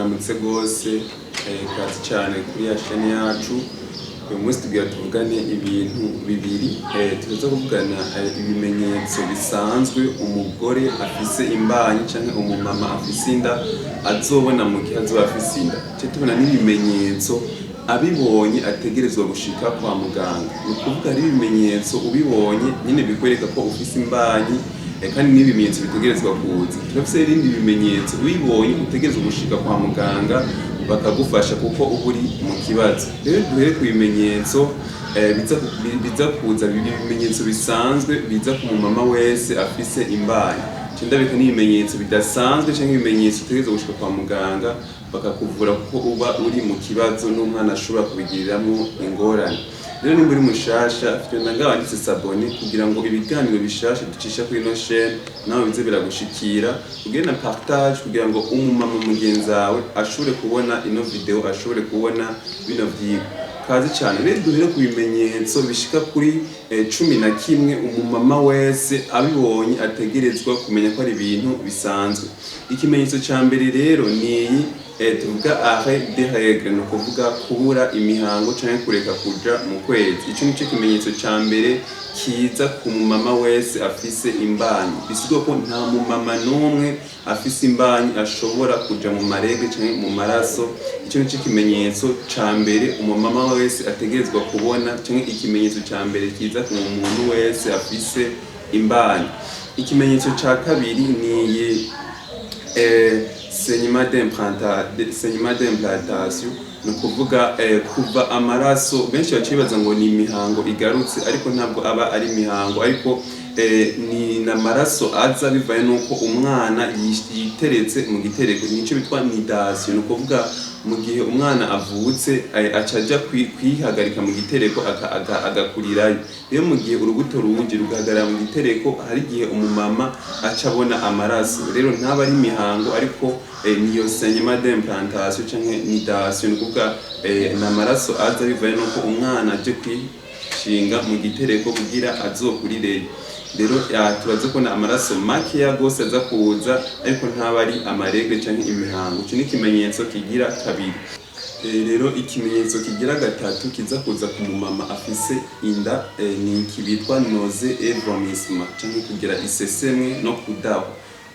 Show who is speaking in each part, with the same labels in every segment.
Speaker 1: mwaramutse gose kazi cyane kuri ya chaîne yacu. Uyu munsi tugira tuvugane ibintu bibiri, tuza kuvugana ibimenyetso bisanzwe umugore afise imbanyi canke umumama afise inda azobona mu gihe azoba afise inda. Cyo tubona n'ibimenyetso abibonye ategerezwa gushika kwa muganga. Ni kuvuga ari ibimenyetso ubibonye nyine bikwereka ko ufise imbanyi, kandi n'ibimenyetso bitegerezwa kuza. Turafise irindi bimenyetso ubibonye utegerezwa gushika kwa muganga bakagufasha kuko uburi mu kibazo. Rero duhere ku bimenyetso biza kuza, ibimenyetso bisanzwe biza ku mumama wese afise imbanyi. Ndabika n'ibimenyetso bidasanzwe canke ibimenyetso utegerezwa gushika kwa muganga bakakuvura kuko uba uri mu kibazo n'umwana ashobora kubigiriramwo ingorane. Rero nimba uri mushasha fyona ngaho wanditse sabone kugira ngo ibiganiro bishasha ducisha kuri ino chaîne nawe bize biragushikira, ugire na partage kugira ngo umumama mugenzi wawe ashobore kubona ino video, ashobore kubona bino vyigwa. Kazi cyane. Rero duhere ku bimenyetso bishika kuri 11 umumama wese abibonye ategerezwa kumenya ko ari ibintu bisanzwe. Ikimenyetso ca mbere rero ni tuvuga arrêt des règles, no kuvuga kubura imihango canke kureka kuja mu kwezi. Ico nico kimenyetso ca mbere kiza ku mumama wese afise imbanyi. Bisigwa ko nta mumama n'umwe afise imbanyi ashobora kuja mu marege canke mu maraso. Ico nico kimenyetso ca mbere umumama wese ategerezwa kubona, canke ikimenyetso ca mbere kiza ku muntu wese afise imbanyi. Ikimenyetso ca kabiri ni saignement d'implantation, no kuvuga kuva amaraso. Benshi bacibaza ngo ni imihango igarutse, ariko ntabwo aba ari imihango, ariko ni namaraso aza bivaye nuko umwana yiteretse mu gitereko. Nico bitwa nidation, no kuvuga mu gihe umwana avutse acaja kwihagarika mu gitereko agakurirayo. Rero mu gihe urubuto ruje rugahagarara mu gitereko, hari igihe umumama acabona amaraso. Rero ntaba ari imihango, ariko niyo saignement d'implantation canke nidation, no kuvuga namaraso aza bivaye nuko umwana aje kwishinga mu gitereko kugira azokurireyo. Rero turaza kubona amaraso makeya gose aza kuza, ariko ntaba ari amarege canke imihango. Ico ni ikimenyetso kigira kabiri. Rero ikimenyetso kigira gatatu kiza kuza ku mumama afise inda ni kibitwa nausée et vomissement, canke kugira isesemwe no kudahwa.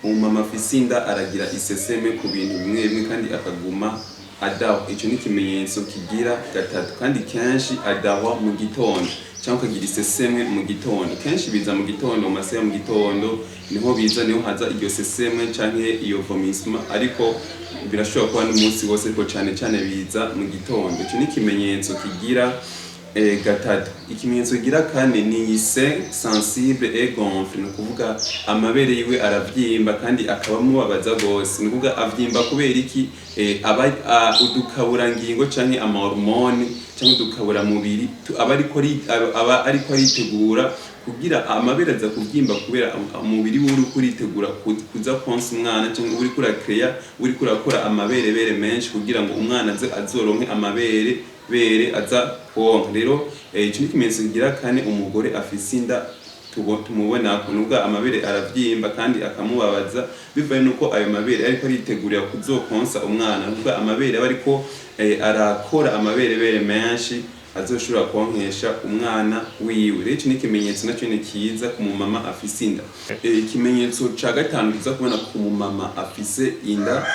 Speaker 1: Umumama afise inda aragira isesemwe ku bintu bimwe bimwe kandi akaguma adahwa. Ico ni ikimenyetso kigira gatatu, kandi kenshi adahwa mu gitondo cyangwa kagira isesemwe mu gitondo. Kenshi biza mu gitondo, mu masaha mu gitondo niho biza, niho haza iryo sesemwe canke iyo vomissement, ariko birashobora kuba n'umunsi wose, ariko cyane biza mu gitondo. Ico ni ikimenyetso kigira gatatu. Ikimenyetso kigira kane ni sein sensible et gonflé, no kuvuga amabere yiwe aravyimba kandi akaba mubabaza gose. No kuvuga avyimba kubera iki? Udukabura ngingo canke amahormone canke udukabura mubiri aba ariko aritegura kugira amabere aza kuvyimba, kubera umubiri uri kuritegura kuza konsa umwana, canke uri kurakreya, uri kurakora amabere menshi kugira ngo umwana azoronke amabere aza konka. Rero ico ni ikimenyetso kigira kane umugore afise inda tumubona kunubwa amabere aravyimba kandi akamubabaza, bivaye nuko ayo mabere ariko aritegurira kuzokonsa umwana. Nubwo amabere aba ariko arakora amabere menshi azoshobora konkesha umwana wiwe. Rero ico ni ikimenyetso naco ni kiza ku mumama afise inda. Ikimenyetso ca gatanu kiza kubona ku mumama afise inda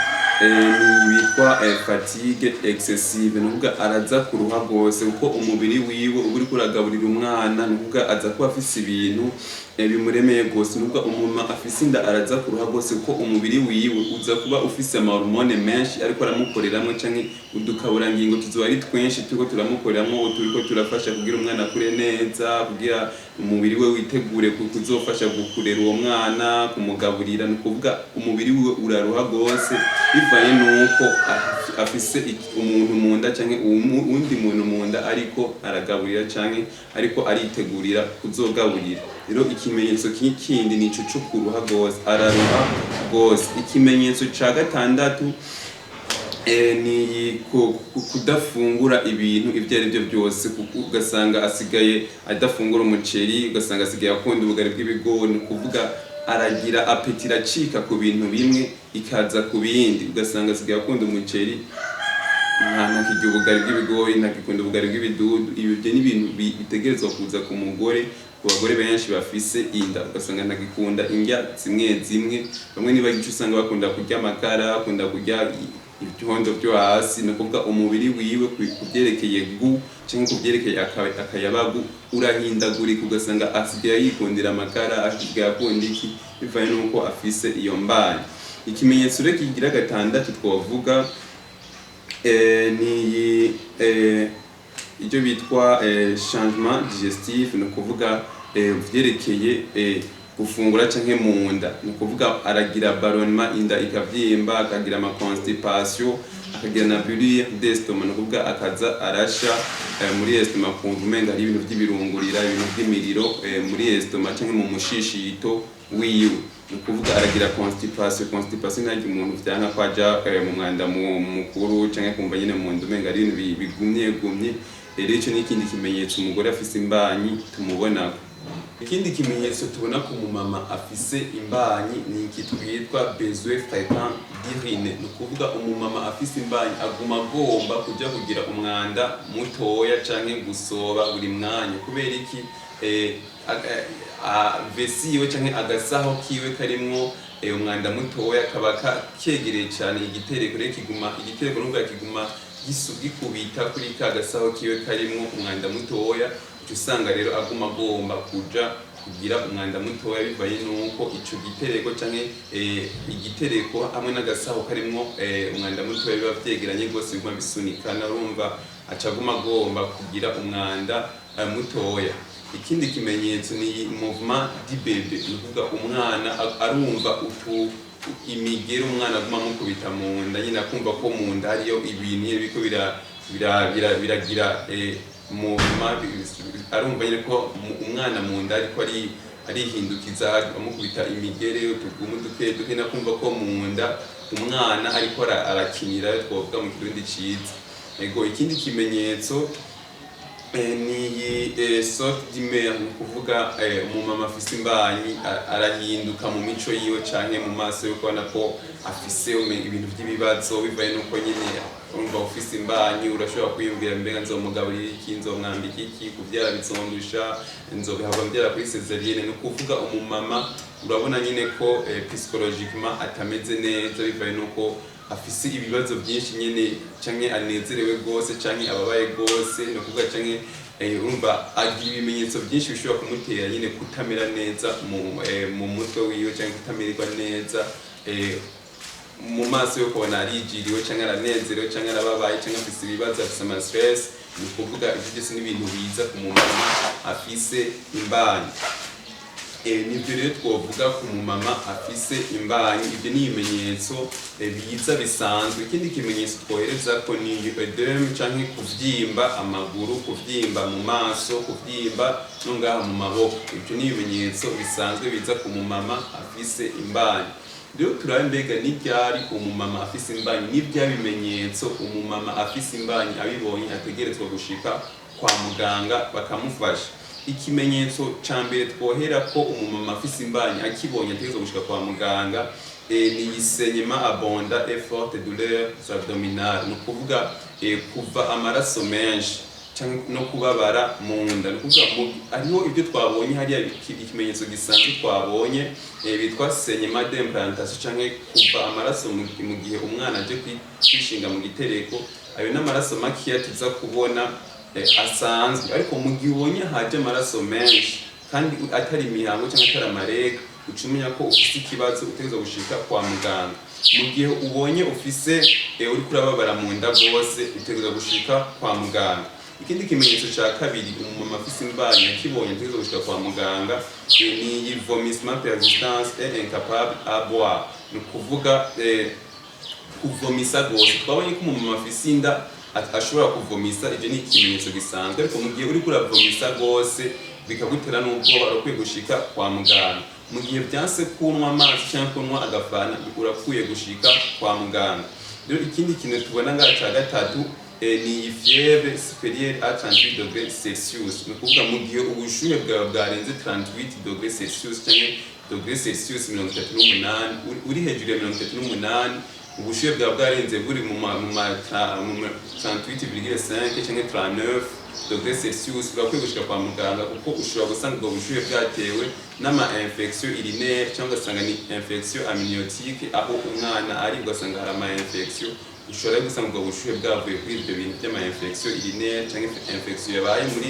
Speaker 1: ni bitwa fatigue excessive, nuvuga araza kuruha gose kuko umubiri wiwe uri kuragaburira umwana, nuvuga aza kuba afise ibintu bimuremeye gose. Nuvuga umuma afise inda araza kuruha gose kuko umubiri wiwe uza kuba ufise amahormone menshi ariko aramukoreramwe, canke udukabura ngingo tuzoba ari twinshi turiko turamukoreramwo, turiko turafasha kugira umwana akure neza, kugira umubiri we witegure kuzofasha gukurera uwo mwana, kumugaburira. Nukuvuga umubiri wiwe uraruha gose bivaye nuko afise umuntu mu nda canke uwundi muntu mu nda ariko aragaburira canke ariko aritegurira kuzogaburira. Rero ikimenyetso kindi nico cyo kuruha gose, araruha gose. Ikimenyetso ca gatandatu ni kudafungura ibintu ivyo ari byo byose, ugasanga asigaye adafungura umuceri, ugasanga asigaye akunda ubugari bw'ibigori. Kuvuga aragira apeti iracika ku bintu bimwe ikaza ku bindi, ugasanga asigaye akunda umuceri ntakirya ubugari bw'ibigori, ntakikunda ubugari bw'ibidudu. Ibyo ni ibintu bitegerezwa kuza ku mugore, ku bagore benshi bafise inda, ugasanga ntakikunda indya zimwe zimwe. Bamwe niba gice usanga bakunda kurya amakara, bakunda kurya ibyondo byo hasi, no kuvuga umubiri wiwe kubyerekeye gu cyangwa kubyerekeye akayabagu urahindagurika, ugasanga asigaye yikundira amakara, asigaye akunda iki bivanye nuko afise iyo mbanyi. Ikimenyetso rero kigira gatandatu twavuga ni ibyo bitwa changement digestif, no kuvuga vyerekeye gufungura canke mu nda, ni kuvuga aragira ballonnement, inda ikavyimba, akagira ama constipation, akagira na brûlure d'estomac, ni kuvuga akaza arasha muri estomac, kumva umenga ari ibintu vy'ibirungurira, ibintu vy'imiriro muri estomac canke mu mushishito wiwe. Ni kuvuga aragira constipation. Constipation ntabwo umuntu vyanka kwaja mu mwanda mukuru canke kumva nyine mu nda umenga ari ibintu bigumye. Rero ico ni ikindi kimenyetso umugore afise imbanyi tumubonako. Ikindi kimenyetso tubona ku mumama afise imbanyi ni iki twitwa besoin fréquent d'urine, ni kuvuga umumama afise imbanyi aguma agomba kuja kugira umwanda mutoya canke gusoba buri mwanya. Kubera iki? Vesi yiwe canke agasaho kiwe karimwo umwanda mutoya kaba kegereye cyane igitereko, rero igitereko nubwo kiguma gikubita kuri ka gasaho kiwe karimwo umwanda mutoya, usanga rero aguma agomba kuja kugira umwanda mutoya bivaye nuko ico gitereko canke igitereko hamwe n'agasaho karimwo umwanda mutoya biba vyegeranye gose, biguma bisunikana, urumva acaguma agomba kugira umwanda mutoya. Ikindi kimenyetso ni mouvement du bébé, ni kuvuga umwana arumva imigero, umwana aguma mukubita mu nda, nyine akumva ko mu nda hariyo ibintu biriko biragira mouvement, arumva nyine ko umwana mu nda ariko arihindukiza amukubita imigere, utugumu duke, nakumva ko mu nda umwana ariko arakinira, twavuga mu kirundi ciza. Ego ikindi kimenyetso ni sorte d'humeur, ni kuvuga umumama afise imbanyi arahinduka mu mico yiwe canke mu maso yo kubona ko afise ibintu by'ibibazo bivaye nuko nyine urumva ufise imbanyi urashobora kwiyumvira mbega nzomugaburira iki, nzomwambika iki, kuvyara bizondusha, nzobihava mbyara kuri césarienne. Ni kuvuga umumama urabona nyine ko psychologiquement atameze neza bivaye nuko afise ibibazo byinshi nyene, canke anezerewe gose canke ababaye gose, no kuvuga canke urumva agira ibimenyetso byinshi bishobora kumutera nyine kutamera neza mu mutwe wiwe, canke kutamererwa neza mu maso yo kubona arijiriwe canke aranezerewe canke arababaye canke afise ibibazo, afise ama stress. Ni kuvuga ibyo byose ni ibintu biza ku mumama afise imbanyi. Nibyo rero twovuga ku mumama afise imbanyi, ibyo ni ibimenyetso biza bisanzwe. Ikindi kimenyetso twohereza ko ni ödem canke kuvyimba amaguru, kuvyimba mu maso, kuvyimba no ngaha mu maboko. Ibyo ni ibimenyetso bisanzwe biza ku mumama afise imbanyi. Rero turabe mbega ni ryari umumama afise imbanyi, ni bya bimenyetso umumama afise imbanyi abibonye ategerezwa gushika kwa muganga bakamufasha. Ikimenyetso ca mbere twohera ko umumama afise imbanyi akibonye ategerezwa gushika kwa muganga ni saignement abondant et forte douleur abdominale, ni kuvuga kuva amaraso menshi canke no kubabara mu nda. Ni kuvuga hariho ibyo twabonye hariya, ikimenyetso gisanzwe twabonye bitwa saignement d'implantation canke kuva amaraso mu gihe umwana aje kwishinga mu gitereko. Ayo n'amaraso makiya tuza kubona asanzwe, ariko mu gihe ubonye haje amaraso menshi kandi atari imihango cyangwa atari amarega, ucumenya ko ufise ikibazo utegerezwa gushika kwa muganga. Mu gihe ubonye ufise uri kurababara mu nda gose, utegerezwa gushika kwa muganga. Ikindi kimenyetso ca kabiri umumama afise imbanyi akibonye ategerezwa gushika kwa muganga ni vomissement persistant et incapable à boire, ni kuvuga kuvomisa gose. Twabonye ko umumama afise inda ashobora kuvomisa, ibyo ni ikimenyetso gisanzwe, ariko mu gihe uri kuravomisa gose bikagutera n'ubwoba urakwiye gushika kwa muganga. Mu gihe byanse kunywa amazi cyangwa kunywa agafana urakwiye gushika kwa muganga. Rero ikindi kintu tubona ngaha ca gatatu ni fièvre supérieure à 38 degrés Celsius. Ni ukuvuga mu gihe ubushuhe bwawe bwarenze 38 degrés Celsius cyangwa degrés Celsius 38 uri hejuru ya 38, ubushuhe bwawe bwarenze buri mu 38,5 cyangwa 39 degrés Celsius, urakwiye gushika kwa muganga kuko ushobora gusanga ubwo bushuhe bwatewe n'ama infection urinaire cyangwa ugasanga ni infection amniotique, aho umwana ari ugasanga hari ama infection. Ushobora gusanga ubwo bushuhe bwavuye kuri ibyo bintu by'ama infection urinaire cyangwa infection yabaye muri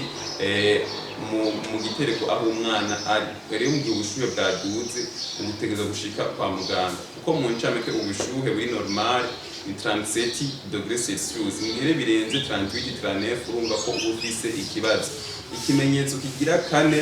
Speaker 1: mu gitereko aho umwana ari. Rero mu gihe ubushuhe bwaduze utegereza gushika kwa muganga kuko mu ncamake ubushuhe buri normal ni 37 degrés Celsius. Ngire birenze 38 39 urumva ko ufise ikibazo. Ikimenyetso kigira kane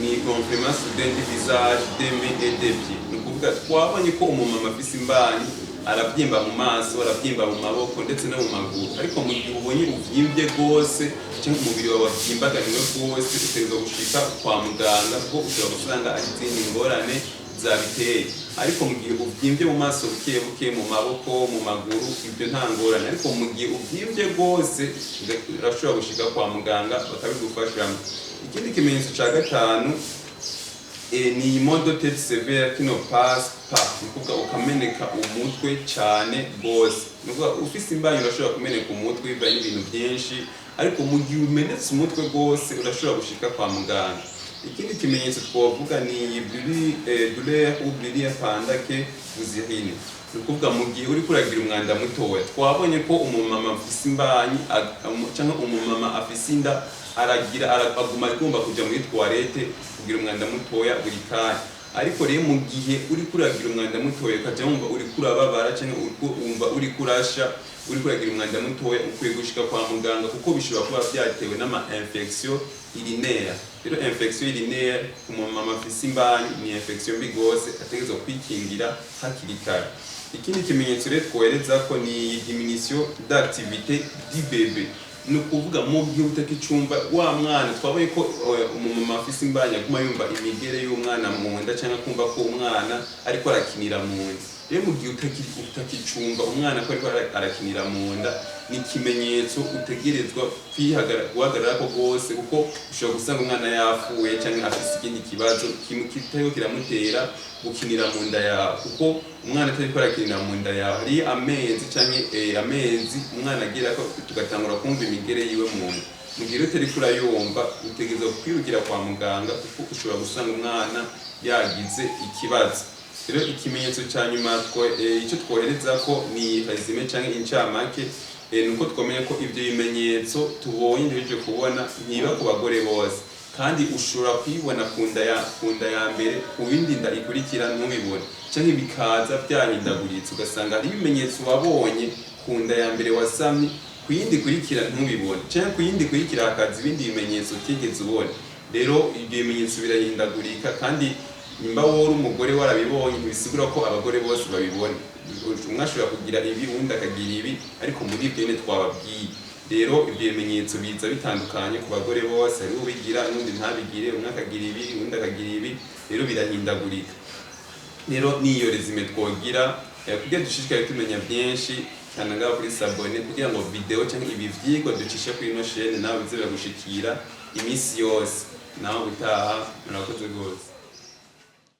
Speaker 1: ni gonflement soudain du visage, des mains et des pieds. Ni ukuvuga twabonye ko umumama afise imbanyi arabyimba mu maso, arabyimba mu maboko ndetse no mu maguru, ariko mu gihe ubonye ubyimbye rwose cyangwa umubiri wawe wabyimbaganiwe rwose utegerezwa gushika kwa muganga kuko ushobora gusanga ari izindi ngorane zabiteye. Ariko mu gihe ubyimbye mu maso buke buke, mu maboko, mu maguru, ibyo nta ngorane, ariko mu gihe ubyimbye rwose urashobora gushika kwa muganga bakabigufashamo. Ikindi kimenyetso cya gatanu ni maux de tête sévère qui ne passe pas. Ni ukuvuga ukameneka umutwe cyane rwose. Ni ukuvuga ufise imbanyi urashobora kumeneka umutwe bivanye n'ibintu byinshi, ariko mu gihe umenetse umutwe rwose urashobora gushika kwa muganga. Ikindi kimenyetso twavuga ni douleur ou brûlure pendant que vous urinez. Ni ukuvuga mu gihe uri kuragira umwanda mutoya. Twabonye ko umumama afise imbanyi cyangwa umumama afise inda aguma agomba kujya muri toilette kugira umwanda mutoya buri kanya. Ariko rero mu gihe uri kuragira umwanda mutoya ukajya wumva uri kurababara cyangwa wumva uri kurasha, uri kuragira umwanda mutoya, ukwiye gushika kwa muganga kuko bishobora kuba byatewe n'ama infection urinaire. Rero infection urinaire ku mumama afise imbanyi ni infection mbi gose, ategerezwa kwikingira hakiri kare. Ikindi kimenyetso rero twohereza ko ni diminution d'activité du bébé. Ni ukuvuga mu gihe utakicumva wa mwana, twabonye ko umumama afise imbanyi aguma yumva imigere y'umwana mu nda cyangwa kumva ko umwana ariko arakinira mu nda. Rero mu gihe utakicumva umwana ko ariko arakinira mu nda, ni ikimenyetso utegerezwa guhagarara ko rwose kuko ushobora gusanga umwana yafuye cyangwa afise ikindi kibazo kitariho kiramutera gukinira mu nda yawe, kuko umwana atariko arakinira mu nda yawe hari amezi cyangwa amezi umwana agira ko tugatangura kumva imigere yiwe mu nda. Mu gihe utariko urayumva utegerezwa kwirukira kwa muganga kuko ushobora gusanga umwana yagize ikibazo. Rero ikimenyetso cya nyuma icyo twohereza ko ni resume cyangwa incamake, nuko twamenye ko ibyo bimenyetso tubonye ntegereje kubona ntiba ku bagore bose, kandi ushobora kwibona ku nda ya mbere, ku yindi nda ikurikira ntubibone, cyangwa bikaza byahindaguritse ugasanga hari ibimenyetso wabonye ku nda ya mbere wasamye, ku yindi ikurikira ntubibone, cyangwa ku yindi ikurikira hakaza ibindi bimenyetso utigeze ubona. Rero ibyo bimenyetso birahindagurika, kandi nimba wowe uri umugore warabibonye ntibisigura ko abagore bose babibona. Umwe ashobora kugira ibi uwundi akagira ibi, ariko muri ibyo nyine twababwiye. Rero ibyo bimenyetso biza bitandukanye ku bagore bose, hari ubigira n'undi ntabigire, umwe akagira ibi uwundi akagira ibi, rero birahindagurika. Rero niyo resume twogira kugira dushishikare tumenya byinshi cyane ngaho kuri sabone, kugira ngo video cyangwa ibi vyigwa ducisha kuri ino chaîne nawe bize biragushikira iminsi yose. Nawe gutaha murakoze rwose.